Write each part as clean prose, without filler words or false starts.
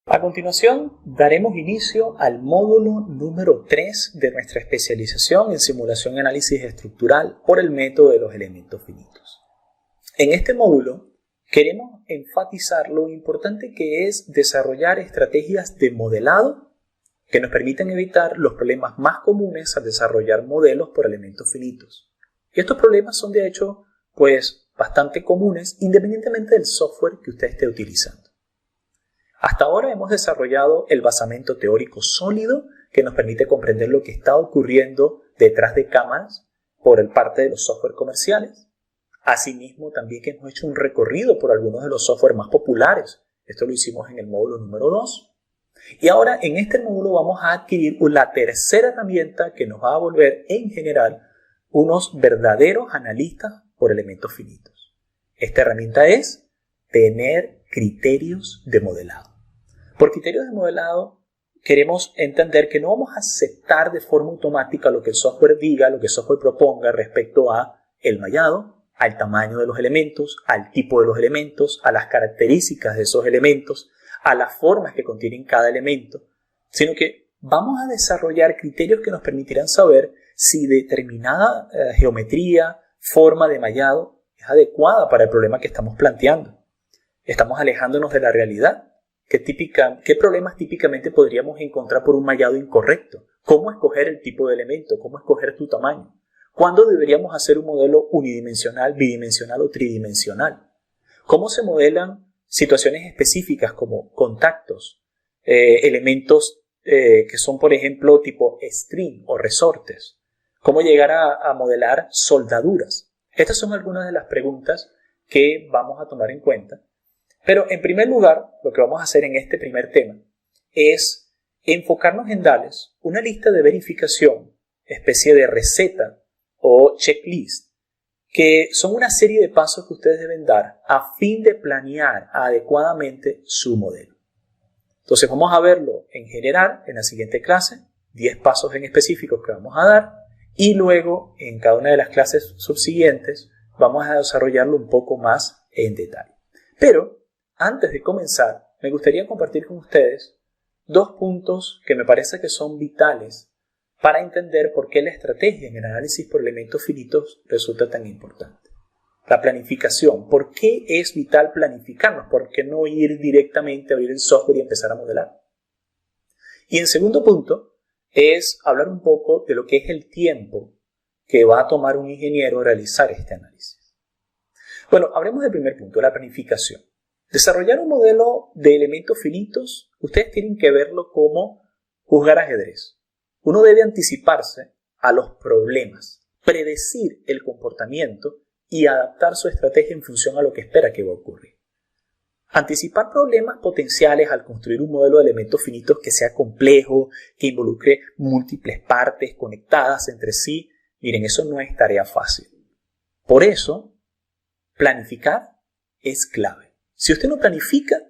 A continuación, daremos inicio al módulo número 3 de nuestra especialización en simulación y análisis estructural por el método de los elementos finitos. En este módulo, queremos enfatizar lo importante que es desarrollar estrategias de modelado que nos permitan evitar los problemas más comunes al desarrollar modelos por elementos finitos. Y estos problemas son de hecho, bastante comunes independientemente del software que usted esté utilizando. Hasta ahora hemos desarrollado el basamento teórico sólido que nos permite comprender lo que está ocurriendo detrás de cámaras por parte de los software comerciales. Asimismo, también que hemos hecho un recorrido por algunos de los software más populares. Esto lo hicimos en el módulo número 2. Y ahora en este módulo vamos a adquirir la tercera herramienta que nos va a volver en general unos verdaderos analistas por elementos finitos. Esta herramienta es tener criterios de modelado. Por criterios de modelado queremos entender que no vamos a aceptar de forma automática lo que el software diga, lo que el software proponga respecto a el mallado, al tamaño de los elementos, al tipo de los elementos, a las características de esos elementos, a las formas que contienen cada elemento, sino que vamos a desarrollar criterios que nos permitirán saber si determinada geometría, forma de mallado es adecuada para el problema que estamos planteando. Estamos alejándonos de la realidad. ¿Qué problemas típicamente podríamos encontrar por un mallado incorrecto? ¿Cómo escoger el tipo de elemento? ¿Cómo escoger tu tamaño? ¿Cuándo deberíamos hacer un modelo unidimensional, bidimensional o tridimensional? ¿Cómo se modelan situaciones específicas como contactos, elementos que son, por ejemplo, tipo string o resortes? ¿Cómo llegar a modelar soldaduras? Estas son algunas de las preguntas que vamos a tomar en cuenta. Pero en primer lugar, lo que vamos a hacer en este primer tema es enfocarnos en darles una lista de verificación, especie de receta o checklist, que son una serie de pasos que ustedes deben dar a fin de planear adecuadamente su modelo. Entonces vamos a verlo en general en la siguiente clase, 10 pasos en específicos que vamos a dar, y luego en cada una de las clases subsiguientes vamos a desarrollarlo un poco más en detalle. Pero antes de comenzar, me gustaría compartir con ustedes dos puntos que me parece que son vitales para entender por qué la estrategia en el análisis por elementos finitos resulta tan importante. La planificación. ¿Por qué es vital planificarnos? ¿Por qué no ir directamente a abrir el software y empezar a modelar? Y en segundo punto es hablar un poco de lo que es el tiempo que va a tomar un ingeniero realizar este análisis. Bueno, hablemos del primer punto, la planificación. Desarrollar un modelo de elementos finitos, ustedes tienen que verlo como jugar ajedrez. Uno debe anticiparse a los problemas, predecir el comportamiento y adaptar su estrategia en función a lo que espera que va a ocurrir. Anticipar problemas potenciales al construir un modelo de elementos finitos que sea complejo, que involucre múltiples partes conectadas entre sí, miren, eso no es tarea fácil. Por eso, planificar es clave. Si usted no planifica,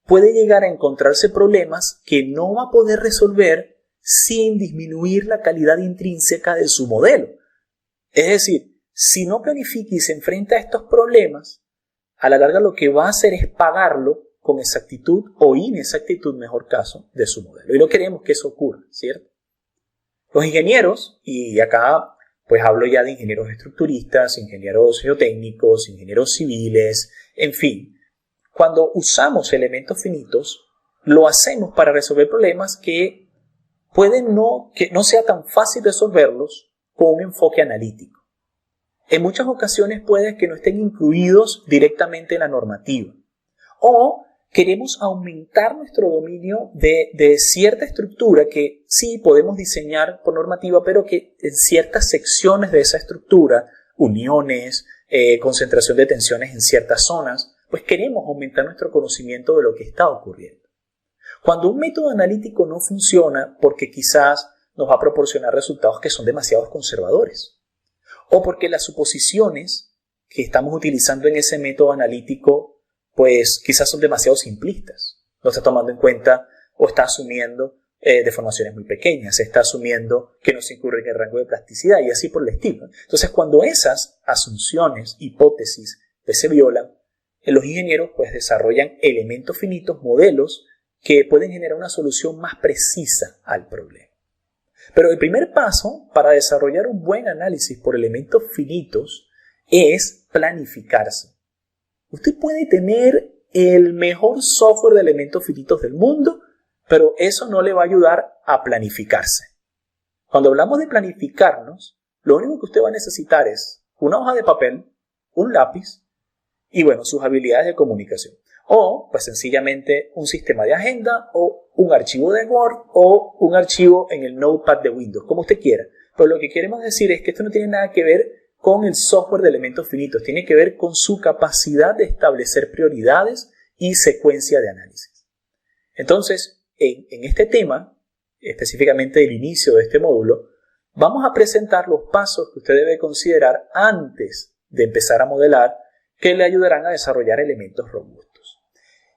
puede llegar a encontrarse problemas que no va a poder resolver sin disminuir la calidad intrínseca de su modelo. Es decir, si no planifica y se enfrenta a estos problemas, a la larga lo que va a hacer es pagarlo con exactitud o inexactitud, mejor caso, de su modelo. Y no queremos que eso ocurra, ¿cierto? Los ingenieros, y acá hablo ya de ingenieros estructuristas, ingenieros geotécnicos, ingenieros civiles, en fin. Cuando usamos elementos finitos, lo hacemos para resolver problemas que no sea tan fácil resolverlos con un enfoque analítico. En muchas ocasiones puede que no estén incluidos directamente en la normativa. O queremos aumentar nuestro dominio de cierta estructura que sí podemos diseñar por normativa, pero que en ciertas secciones de esa estructura, uniones, concentración de tensiones en ciertas zonas, queremos aumentar nuestro conocimiento de lo que está ocurriendo. Cuando un método analítico no funciona porque quizás nos va a proporcionar resultados que son demasiado conservadores o porque las suposiciones que estamos utilizando en ese método analítico quizás son demasiado simplistas. No está tomando en cuenta o está asumiendo deformaciones muy pequeñas, se está asumiendo que no se incurre en el rango de plasticidad y así por el estilo. Entonces, cuando esas asunciones, hipótesis se violan, los ingenieros desarrollan elementos finitos, modelos que pueden generar una solución más precisa al problema. Pero el primer paso para desarrollar un buen análisis por elementos finitos es planificarse. Usted puede tener el mejor software de elementos finitos del mundo, pero eso no le va a ayudar a planificarse. Cuando hablamos de planificarnos, lo único que usted va a necesitar es una hoja de papel, un lápiz y, sus habilidades de comunicación. O, sencillamente un sistema de agenda o un archivo de Word o un archivo en el Notepad de Windows, como usted quiera. Pero lo que queremos decir es que esto no tiene nada que ver con el software de elementos finitos, tiene que ver con su capacidad de establecer prioridades y secuencia de análisis. Entonces, en este tema, específicamente el inicio de este módulo, vamos a presentar los pasos que usted debe considerar antes de empezar a modelar que le ayudarán a desarrollar elementos robustos.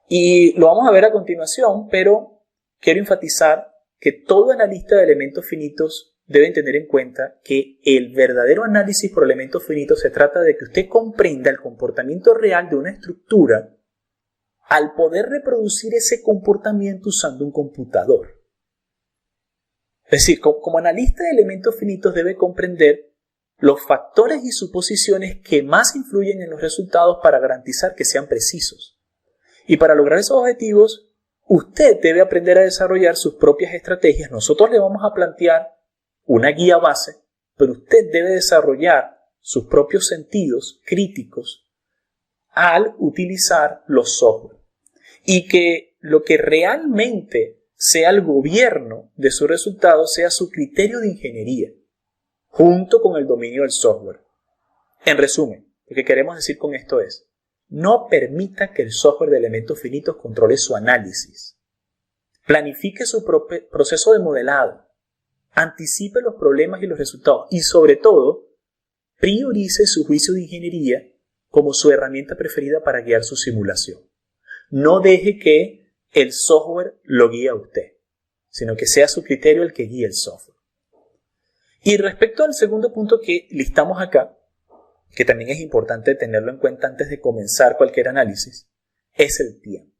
Y lo vamos a ver a continuación, pero quiero enfatizar que todo analista de elementos finitos debe tener en cuenta que el verdadero análisis por elementos finitos se trata de que usted comprenda el comportamiento real de una estructura al poder reproducir ese comportamiento usando un computador. Es decir, como analista de elementos finitos debe comprender los factores y suposiciones que más influyen en los resultados para garantizar que sean precisos. Y para lograr esos objetivos, usted debe aprender a desarrollar sus propias estrategias. Nosotros le vamos a plantear una guía base, pero usted debe desarrollar sus propios sentidos críticos al utilizar los software. Y que lo que realmente sea el gobierno de sus resultados sea su criterio de ingeniería, junto con el dominio del software. En resumen, lo que queremos decir con esto es: no permita que el software de elementos finitos controle su análisis. Planifique su proceso de modelado. Anticipe los problemas y los resultados. Y sobre todo, priorice su juicio de ingeniería como su herramienta preferida para guiar su simulación. No deje que el software lo guíe a usted, sino que sea su criterio el que guíe el software. Y respecto al segundo punto que listamos acá, que también es importante tenerlo en cuenta antes de comenzar cualquier análisis, es el tiempo.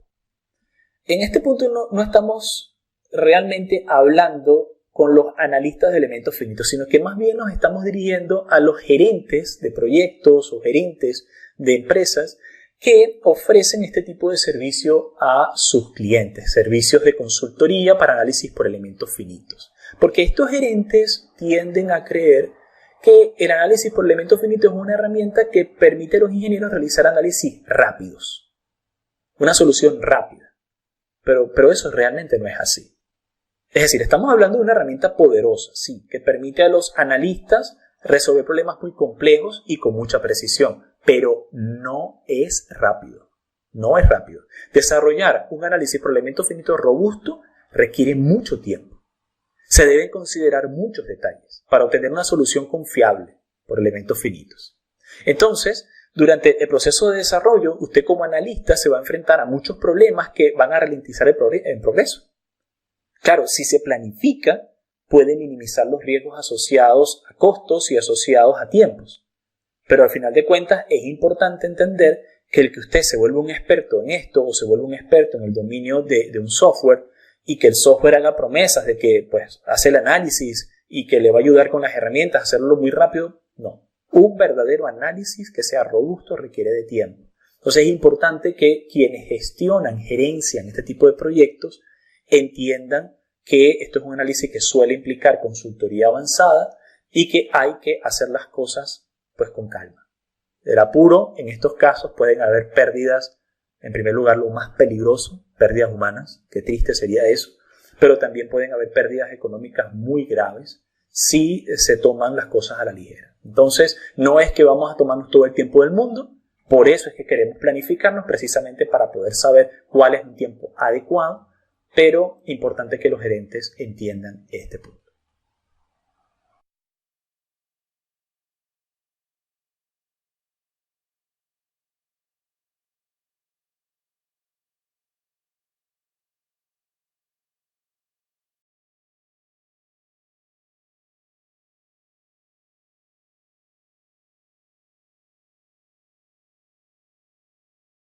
En este punto no estamos realmente hablando con los analistas de elementos finitos, sino que más bien nos estamos dirigiendo a los gerentes de proyectos o gerentes de empresas que ofrecen este tipo de servicio a sus clientes, servicios de consultoría para análisis por elementos finitos. Porque estos gerentes tienden a creer que el análisis por elementos finitos es una herramienta que permite a los ingenieros realizar análisis rápidos, una solución rápida, pero eso realmente no es así. Es decir, estamos hablando de una herramienta poderosa, sí, que permite a los analistas resolver problemas muy complejos y con mucha precisión, pero no es rápido. No es rápido. Desarrollar un análisis por elementos finitos robusto requiere mucho tiempo. Se deben considerar muchos detalles para obtener una solución confiable por elementos finitos. Entonces, durante el proceso de desarrollo, usted como analista se va a enfrentar a muchos problemas que van a ralentizar el progreso. Claro, si se planifica, puede minimizar los riesgos asociados a costos y asociados a tiempos. Pero al final de cuentas es importante entender que el que usted se vuelva un experto en esto o se vuelva un experto en el dominio de un software y que el software haga promesas de que hace el análisis y que le va a ayudar con las herramientas a hacerlo muy rápido, no. Un verdadero análisis que sea robusto requiere de tiempo. Entonces es importante que quienes gerencian este tipo de proyectos entiendan que esto es un análisis que suele implicar consultoría avanzada y que hay que hacer las cosas con calma. Del apuro, en estos casos pueden haber pérdidas, en primer lugar lo más peligroso, pérdidas humanas, qué triste sería eso, pero también pueden haber pérdidas económicas muy graves si se toman las cosas a la ligera. Entonces, no es que vamos a tomarnos todo el tiempo del mundo, por eso es que queremos planificarnos precisamente para poder saber cuál es un tiempo adecuado, pero importante que los gerentes entiendan este punto.